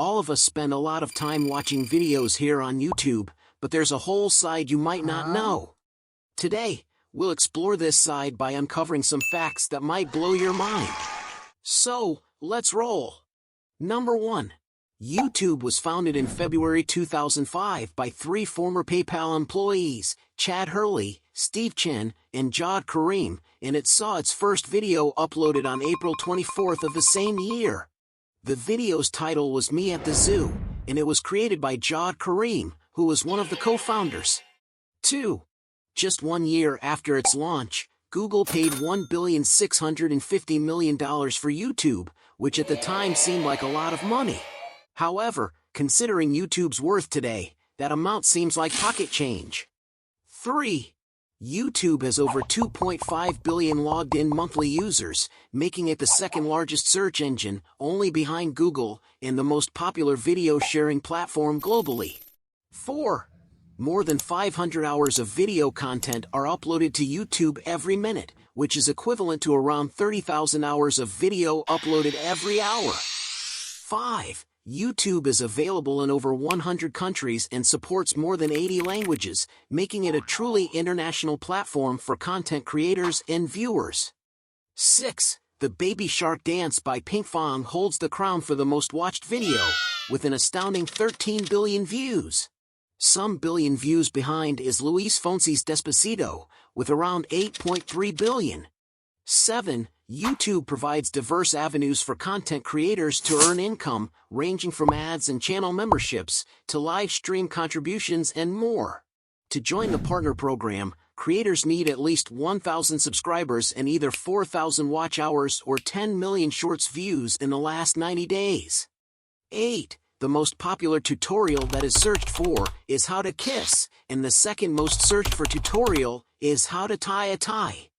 All of us spend a lot of time watching videos here on YouTube, but there's a whole side you might not know. Today, we'll explore this side by uncovering some facts that might blow your mind. So, let's roll. Number 1. YouTube was founded in February 2005 by 3 former PayPal employees, Chad Hurley, Steve Chen, and Jawed Karim, and it saw its first video uploaded on April 24th of the same year. The video's title was Me at the Zoo, and it was created by Jawed Karim, who was one of the co-founders. 2. Just 1 year after its launch, Google paid $1,650 million for YouTube, which at the time seemed like a lot of money. However, considering YouTube's worth today, that amount seems like pocket change. 3. YouTube has over 2.5 billion logged-in monthly users, making it the second largest search engine, only behind Google, and the most popular video-sharing platform globally. 4. More than 500 hours of video content are uploaded to YouTube every minute, which is equivalent to around 30,000 hours of video uploaded every hour. 5. YouTube is available in over 100 countries and supports more than 80 languages, making it a truly international platform for content creators and viewers. 6. The Baby Shark Dance by Pinkfong holds the crown for the most watched video, with an astounding 13 billion views. Some billion views behind is Luis Fonsi's Despacito, with around 8.3 billion. 7. YouTube provides diverse avenues for content creators to earn income, ranging from ads and channel memberships, to live stream contributions and more. To join the partner program, creators need at least 1,000 subscribers and either 4,000 watch hours or 10 million shorts views in the last 90 days. 8. The most popular tutorial that is searched for is how to kiss, and the second most searched for tutorial is how to tie a tie.